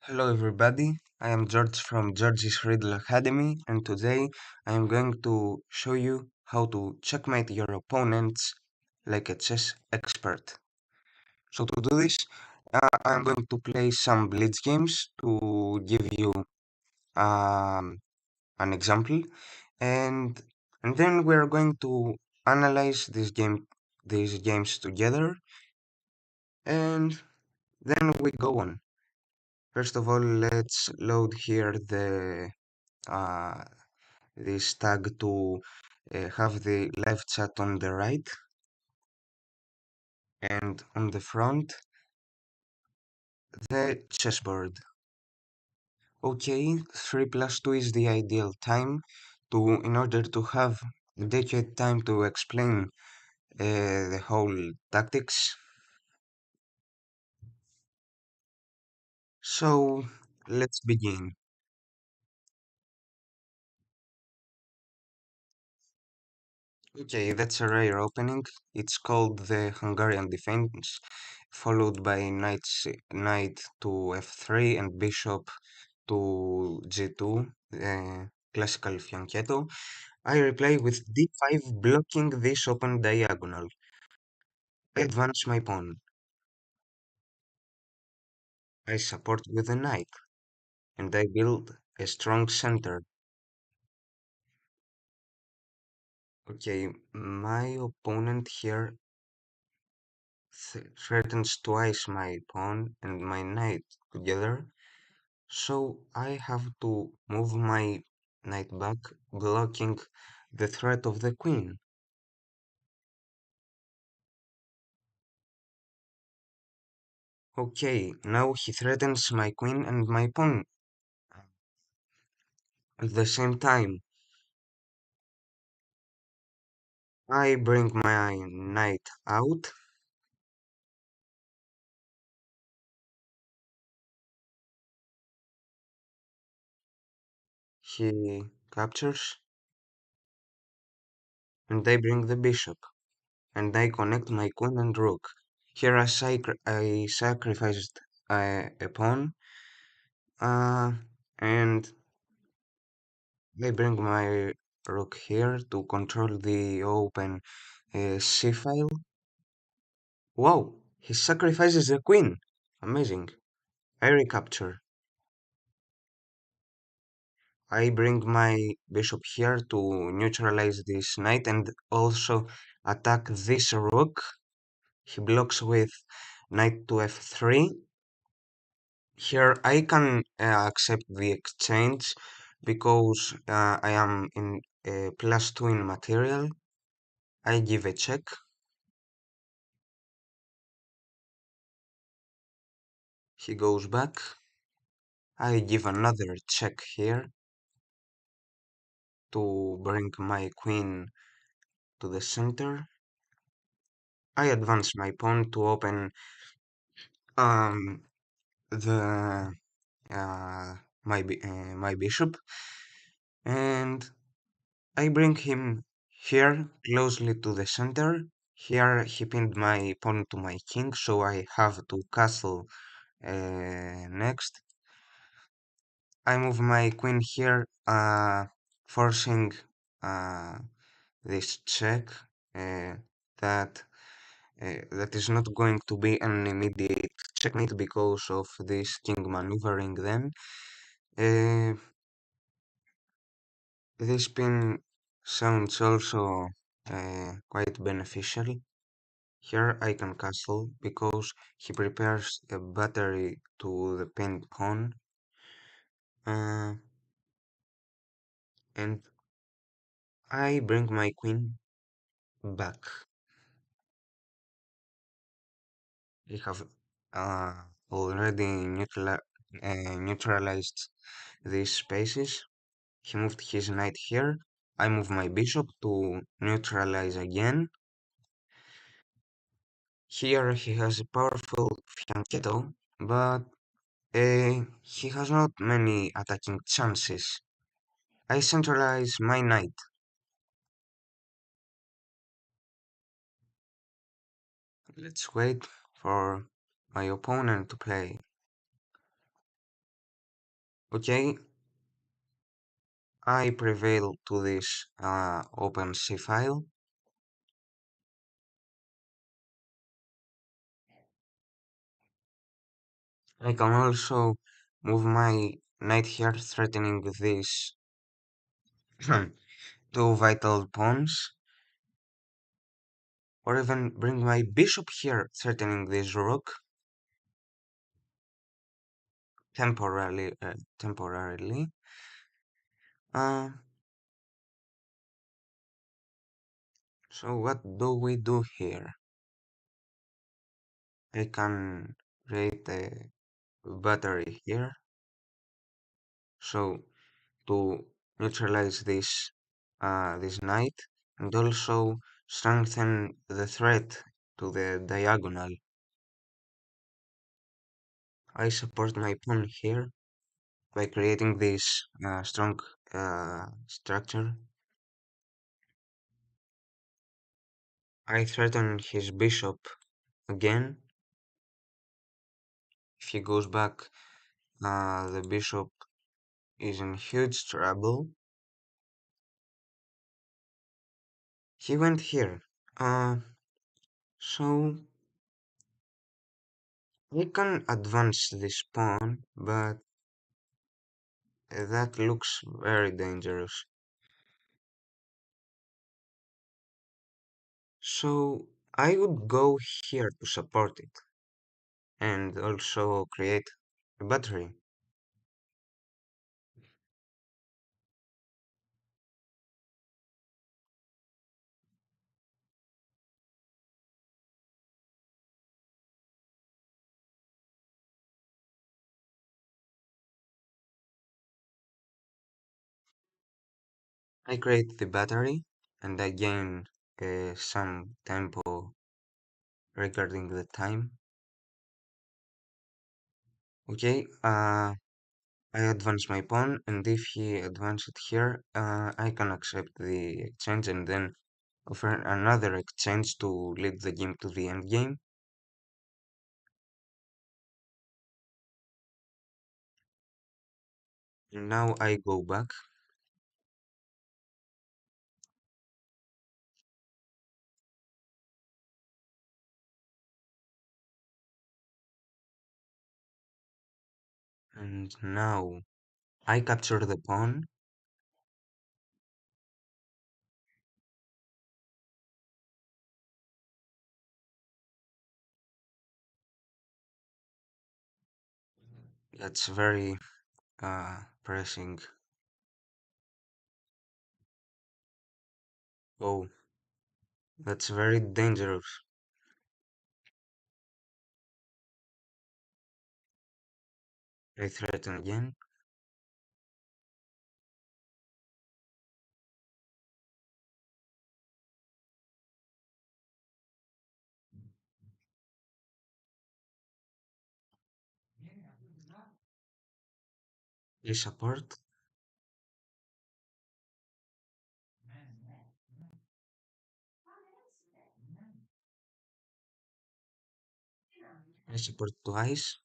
Hello everybody, I am George from George's Riddle Academy and today I am going to show you how to checkmate your opponents like a chess expert. So to do this, I am going to play some blitz games to give you an example and and then we are going to analyze these games together and then we go on. First of all, let's load here the uh, this tag to have the live chat on the right and on the front the chessboard. Okay, 3 plus 2 is the ideal time in order to have dedicated time to explain the whole tactics. So let's begin. Okay, that's a rare opening. It's called the Hungarian defense, followed by knight to f3 and bishop to g2, classical fianchetto. I reply with d5, blocking this open diagonal. I advance my pawn. I support with a knight, and I build a strong center. Okay, my opponent here threatens twice my pawn and my knight together, so I have to move my knight back, blocking the threat of the queen. Okay, now he threatens my queen and my pawn at the same time. I bring my knight out. He captures, and I bring the bishop, and I connect my queen and rook. Here I sacrificed a pawn, uh, and I bring my rook here to control the open c-file. Wow, he sacrifices the queen. Amazing. I recapture. I bring my bishop here to neutralize this knight and also attack this rook. He blocks with knight to f3. Here I can accept the exchange because I am in +2 in material. I give a check. He goes back. I give another check here to bring my queen to the center. I advance my pawn to open um, the my bishop, and I bring him here closely to the center. Here he pinned my pawn to my king, so I have to castle next. I move my queen here, forcing uh, this check uh, that that is not going to be an immediate checkmate because of this king maneuvering then. Uh, this pin sounds also quite beneficial. Here I can castle because he prepares a battery to the pinned pawn, uh, and I bring my queen back. We have already neutralized these spaces. He moved his knight here. I move my bishop to neutralize again. Here he has a powerful fianchetto, but he has not many attacking chances. I centralize my knight. Let's wait for my opponent to play. Okay, I prevail to this OpenC file. I can also move my knight here, threatening these two vital pawns, or even bring my bishop here, threatening this rook temporarily. Temporarily. Uh, so what do we do here? I can create a battery here, so to neutralize this knight, and also strengthen the threat to the diagonal. I support my pawn here by creating this strong structure. I threaten his bishop again. If he goes back, the bishop is in huge trouble. He went here. So I can advance this pawn, but that looks very dangerous. So I would go here to support it and also create a battery. I create the battery and I gain some tempo regarding the time. Okay, I advance my pawn, and if he advances here, I can accept the exchange and then offer another exchange to lead the game to the end game. And now I go back. And now I capture the pawn. That's very pressing. Oh, that's very dangerous. I threaten again. I support. I support twice.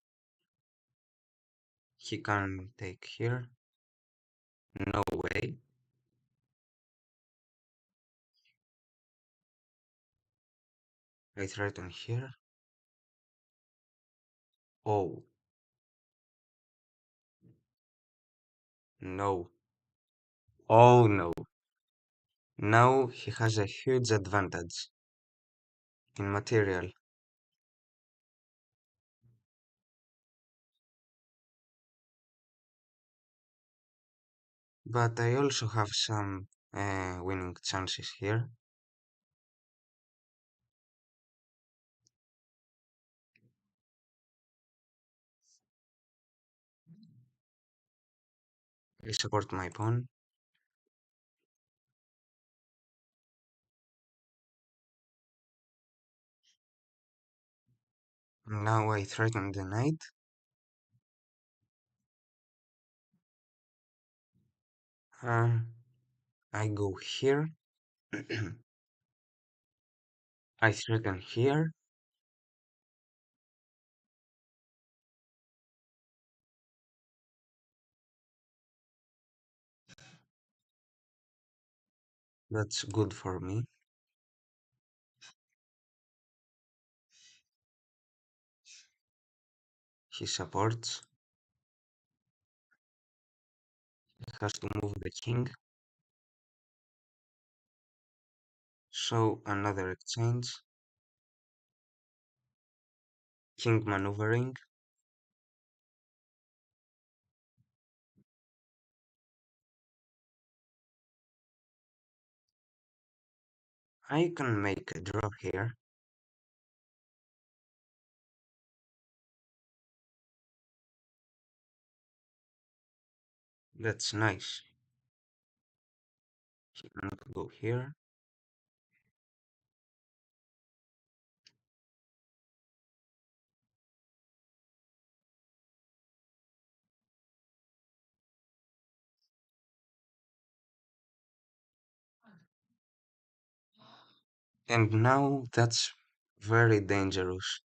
He can take here. No way. I threaten here. Oh, no. Oh no. Now he has a huge advantage in material. But I also have some winning chances here. I support my pawn. Now I threaten the knight. Um, I go here. I threaten here. That's good for me. He supports. He has to move the king. So another exchange. King maneuvering. I can make a draw here. That's nice. He cannot go here. And now that's very dangerous.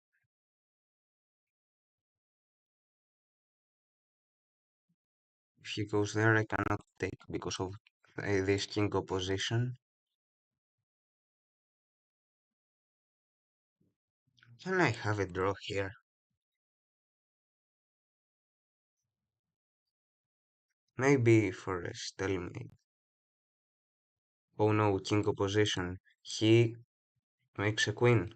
If he goes there, I cannot take because of this king opposition. Can I have a draw here? Maybe for a stalemate. Oh no, king opposition. He makes a queen.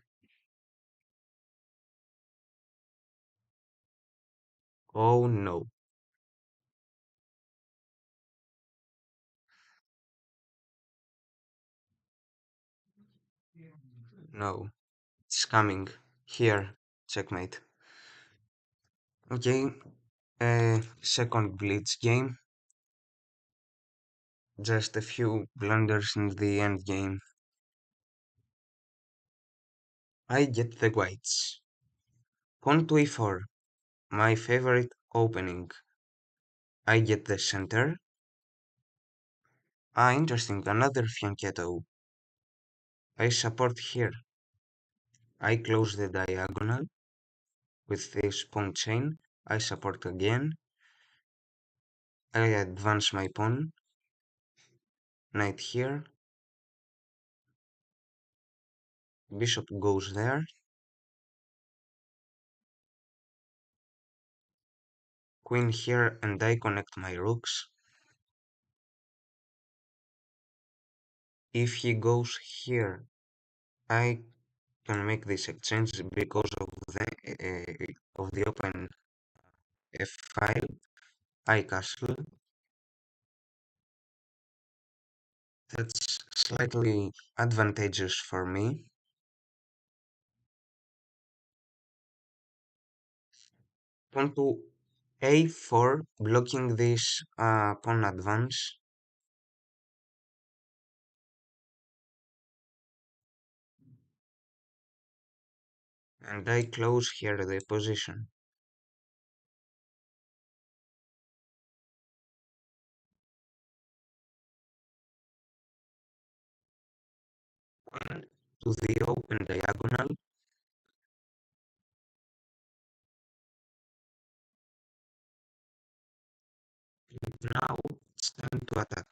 Oh no, no. It's coming. Here, checkmate. Okay, second blitz game. Just a few blunders in the end game. I get the whites. Pawn to e4. My favorite opening. I get the center. Ah, interesting. Another fianchetto. I support here. I close the diagonal with this pawn chain. I support again. I advance my pawn. Knight here. Bishop goes there. Queen here, and I connect my rooks. If he goes here, I can make this exchange because of the open f5. I castle. That's slightly advantageous for me. Pawn to a4, blocking this pawn advance. And I close here the position. Pawn to the open diagonal. Now it's time to attack.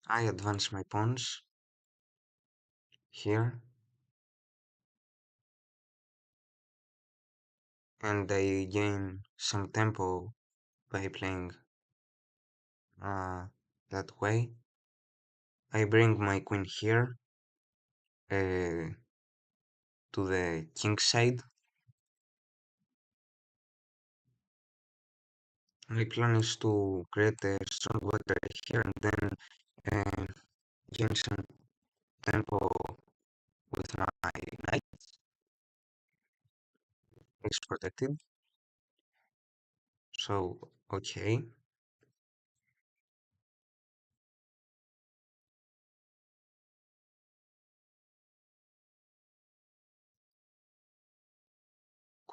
I advance my pawns here, and I gain some tempo by playing uh, that way. I bring my queen here uh, to the king side. My plan is to create a strong battery here and then uh, gain some tempo with my knight. It's protected. So, okay.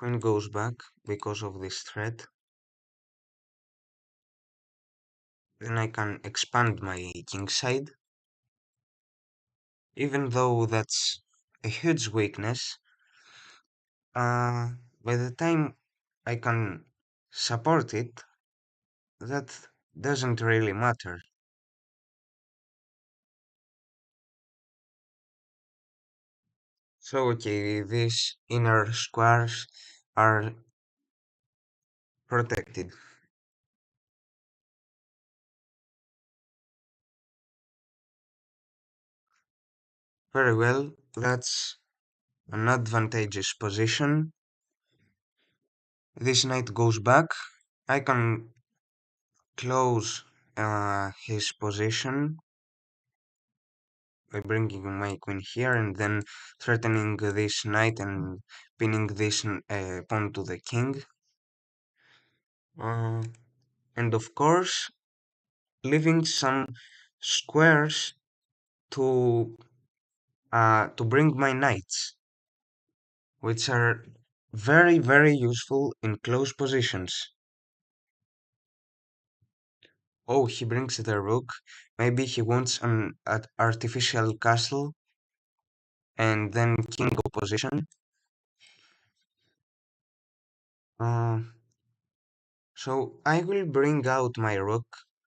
queen goes back because of this threat. Then I can expand my king side, even though that's a huge weakness. Uh, by the time I can support it, that doesn't really matter. So, okay, these inner squares are protected. Very well, that's an advantageous position. This knight goes back. I can close his position by bringing my queen here and then threatening this knight and pinning this pawn to the king. Uh, and of course, leaving some squares to bring my knights, which are very, very useful in close positions. Oh, he brings the rook. Maybe he wants an artificial castle and then king opposition. Uh, so I will bring out my rook.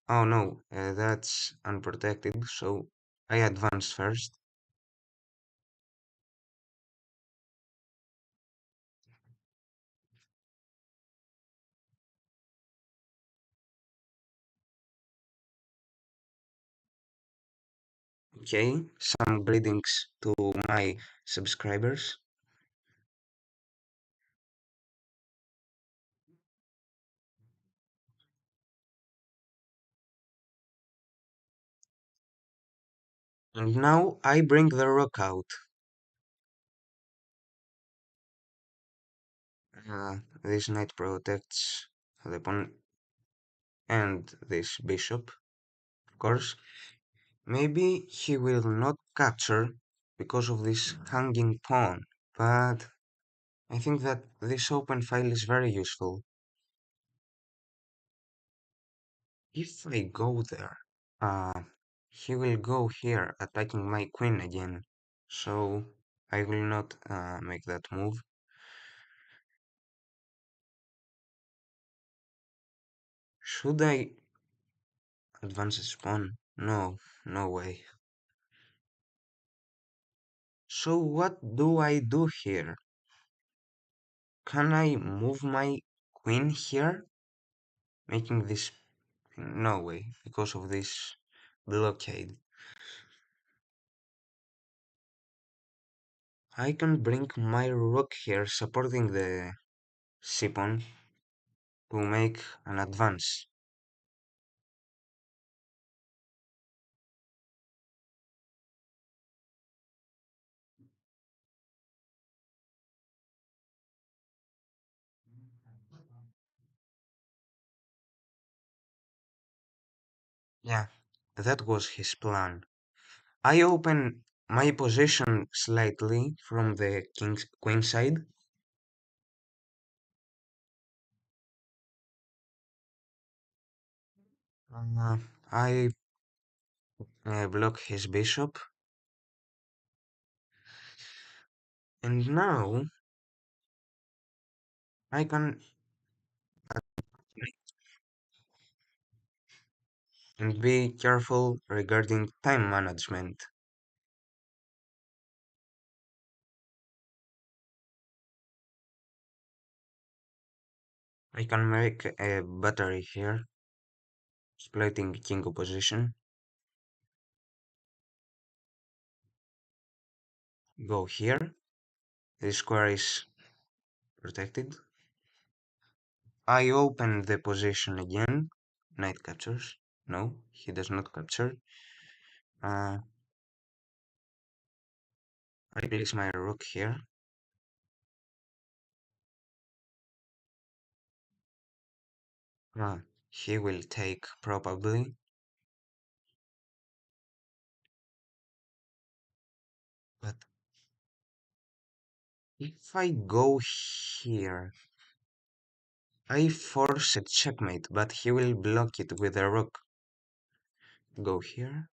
Oh no, that's unprotected, so I advance first. Okay, some greetings to my subscribers. And now I bring the rook out. This knight protects the pawn and this bishop, of course. Maybe he will not capture because of this hanging pawn, but I think that this open file is very useful. If I go there, uh, he will go here attacking my queen again, so I will not make that move. Should I advance his pawn? No, no way. So what do I do here? Can I move my queen here? Making this... No way, because of this blockade. I can bring my rook here supporting the c-pawn to make an advance. Yeah, that was his plan. I open my position slightly from the king's queen side. Uh, I block his bishop, and now I can and be careful regarding time management. I can make a battery here, exploiting king opposition. Go here. This square is protected. I open the position again. Knight captures. No, he does not capture. Uh, I place my rook here. Ah, he will take probably, but If I go here, I force a checkmate, but he will block it with a rook. Go here.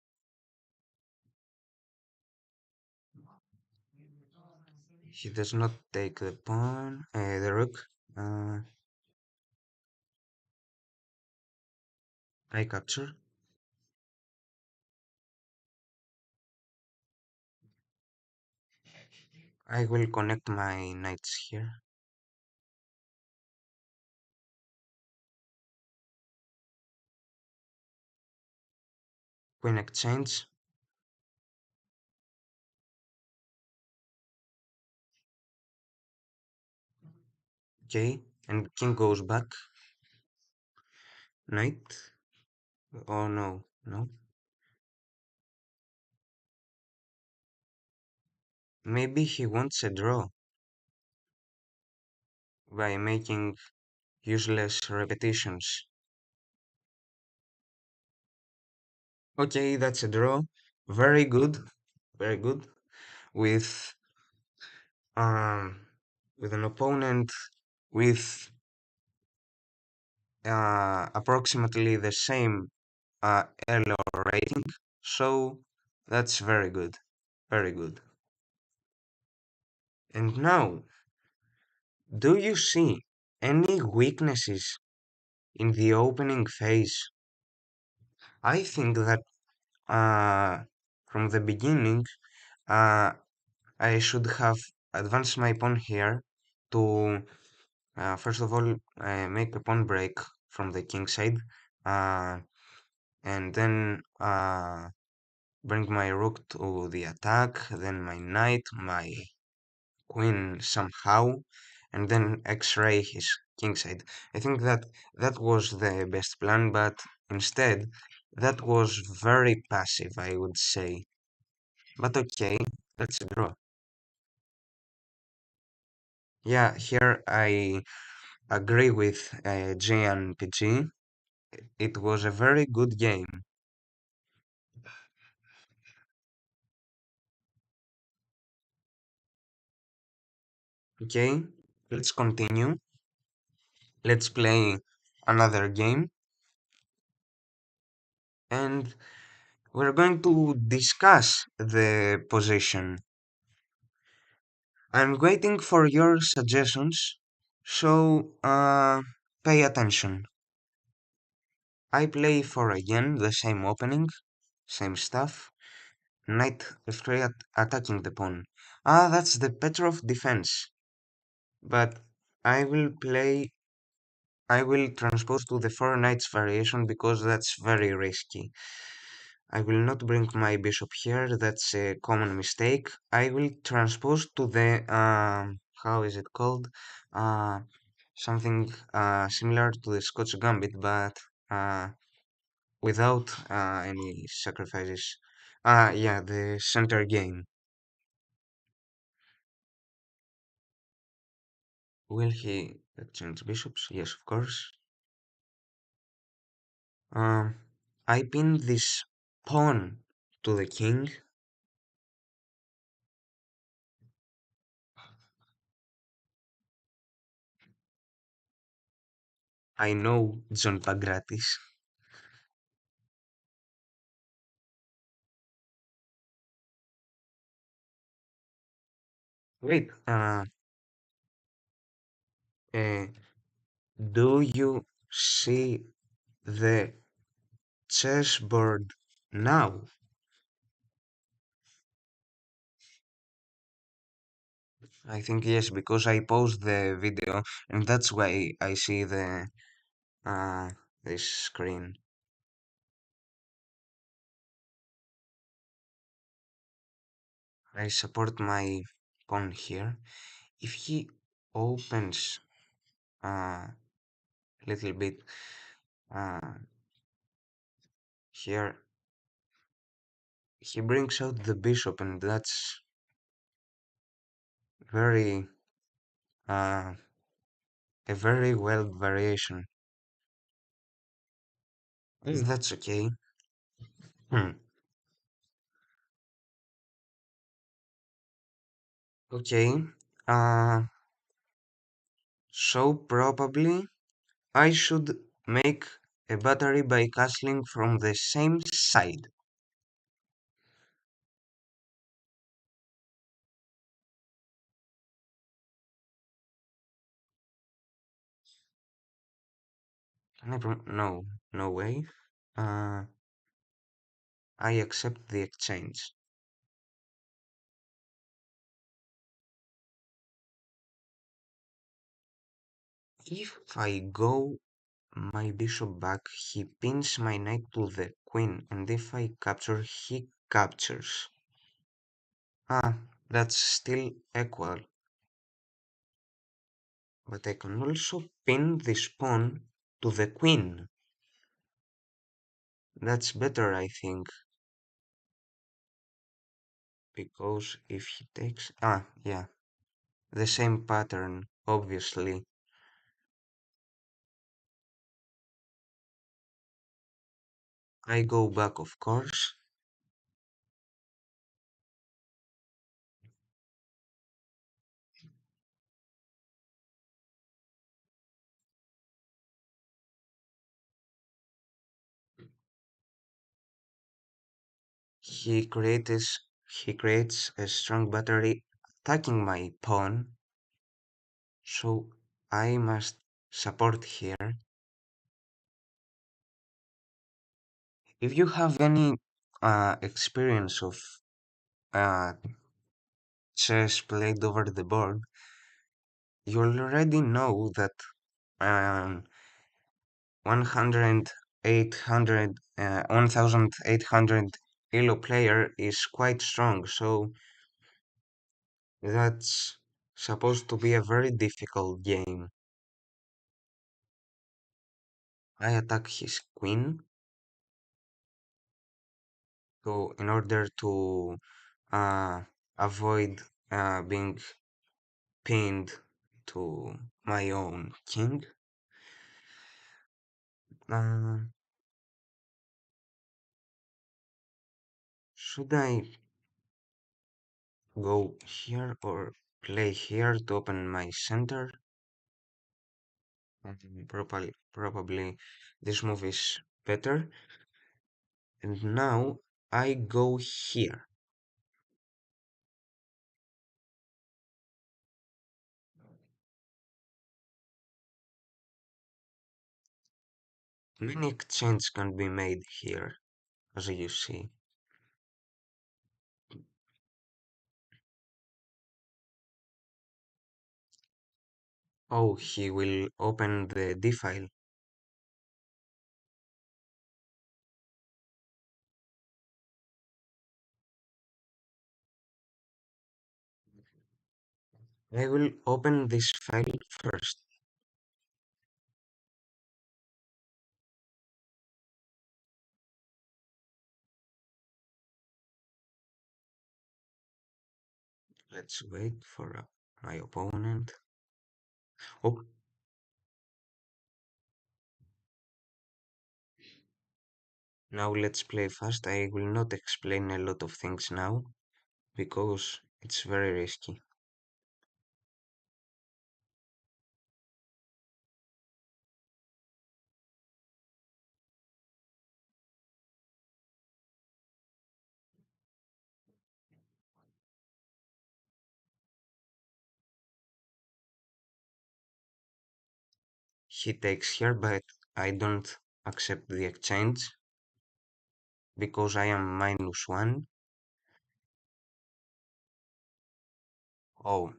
He does not take the pawn, the rook. Uh, I capture. I will connect my knights here. Queen exchange. Okay, and king goes back. Knight. Oh no, no. Maybe he wants a draw by making useless repetitions. Okay, that's a draw. Very good, very good. With um, with an opponent with approximately the same Elo rating. So that's very good, very good. And now, do you see any weaknesses in the opening phase? I think that uh, from the beginning, uh, I should have advanced my pawn here to, first of all, make a pawn break from the king side, uh, and then bring my rook to the attack, then my knight, my queen somehow, and then x-ray his king side. I think that that was the best plan, but instead, that was very passive, I would say. But okay, let's draw. Yeah, here I agree with J and PG. It was a very good game. Okay, let's continue. Let's play another game, and we're going to discuss the position. I'm waiting for your suggestions, so pay attention. I play for again the same opening, same stuff. Knight f3 attacking the pawn. Ah, that's the Petrov defense. But I will play. I will transpose to the four knights variation because that's very risky. I will not bring my bishop here. That's a common mistake. I will transpose to the how is it called? Uh, Something similar to the Scotch Gambit, but without any sacrifices. Yeah, the center game. Will he exchange bishops? Yes, of course. Um, I pin this pawn to the king. I know John Pagratis. Wait, uh, do you see the chessboard now? I think yes, because I paused the video, and that's why I see uh this screen. I support my pawn here. If he opens a little bit uh here, he brings out the bishop, and that's very uh a very well variation. That's okay. Hmm. Okay. Uh, so probably I should make a battery by castling from the same side. Never, no, no way. Uh, I accept the exchange. If I go my bishop back, he pins my knight to the queen, and if I capture, he captures. Ah, that's still equal, but I can also pin this pawn to the queen. That's better, I think, because if he takes... Ah, yeah, the same pattern, obviously. I go back, of course. He creates a strong battery attacking my pawn, so I must support here. If you have any experience of uh, chess played over the board, you already know that um, 100, 1800 elo player is quite strong, so that's supposed to be a very difficult game. I attack his queen, so in order to uh, avoid being pinned to my own king. Uh, should I go here or play here to open my center? Probably this move is better. And now I go here. Many exchanges can be made here, as you see. Oh, he will open the D file. I will open this file first. Let's wait for my opponent. Oh, now let's play fast. I will not explain a lot of things now because it's very risky. He takes here, but I don't accept the exchange because I am -1. Oh,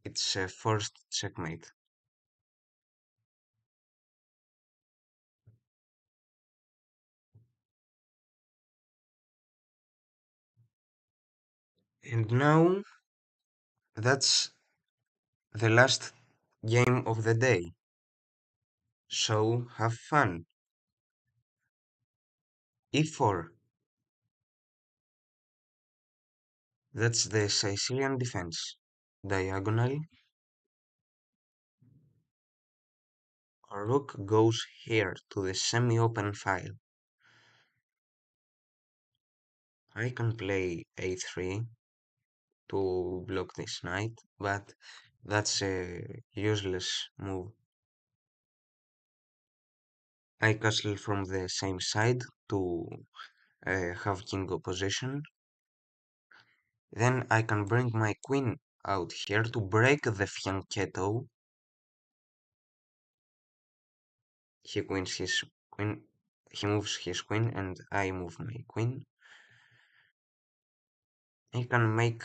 it's a forced checkmate. And now that's the last game of the day. So have fun. E4. That's the Sicilian defense. Diagonal. Rook goes here to the semi-open file. I can play a3. to block this knight, but that's a useless move. I castle from the same side to have king opposition. Then I can bring my queen out here to break the fianchetto. He wins his queen. He moves his queen, and I move my queen. I can make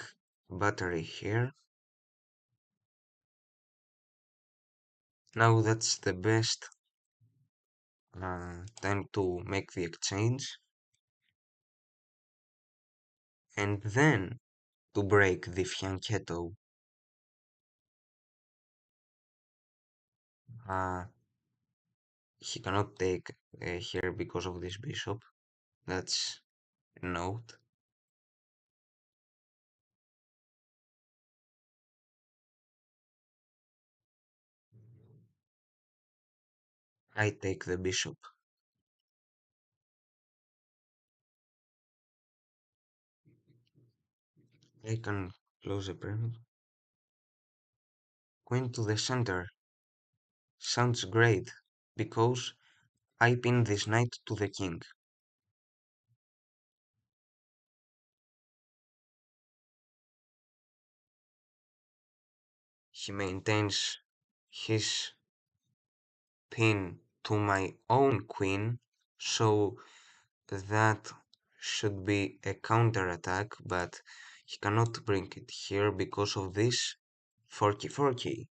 battery here. Now that's the best time to make the exchange, and then to break the fianchetto. Uh, he cannot take here because of this bishop. That's a note. I take the bishop. I can close the pyramid. Queen to the center. Sounds great, because I pin this knight to the king. He maintains his pin to my own queen, so that should be a counterattack, but he cannot bring it here because of this forky forky.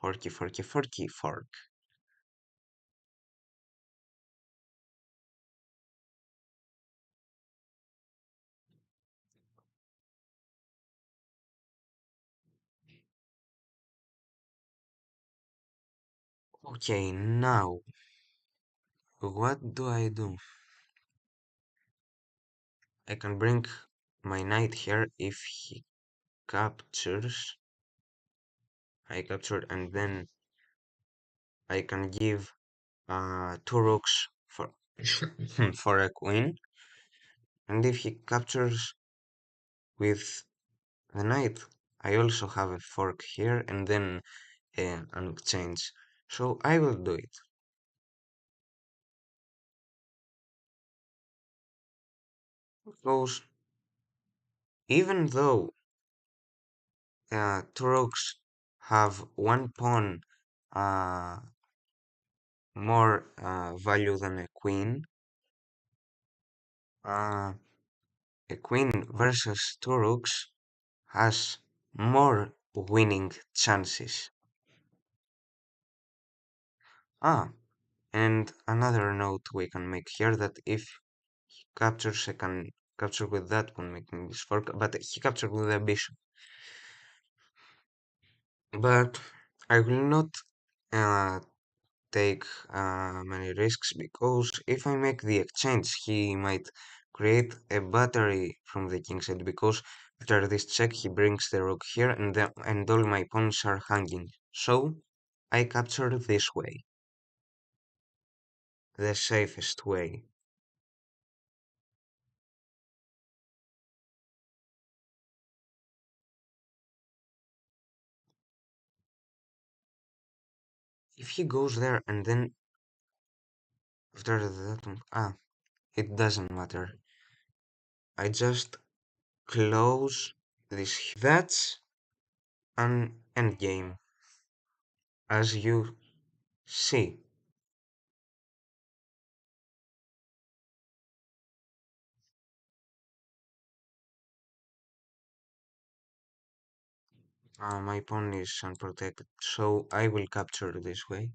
Forky forky forky fork. Okay, now what do I do? I can bring my knight here if he captures. I capture and then I can give two rooks for for a queen. And if he captures with the knight, I also have a fork here and then an exchange. So I will do it. Because even though two rooks have one pawn uh, more value than uh, a queen versus two rooks has more winning chances. Ah, and another note we can make here that if he captures, I can capture with that one, making this fork, but he captured with a bishop. But I will not uh, take many risks because if I make the exchange, he might create a battery from the king side because after this check he brings the rook here and all my pawns are hanging. So I capture this way, the safest way. If he goes there and then after that, it doesn't matter. I just close this. That's an endgame, as you see. My pawn is unprotected, so I will capture this way.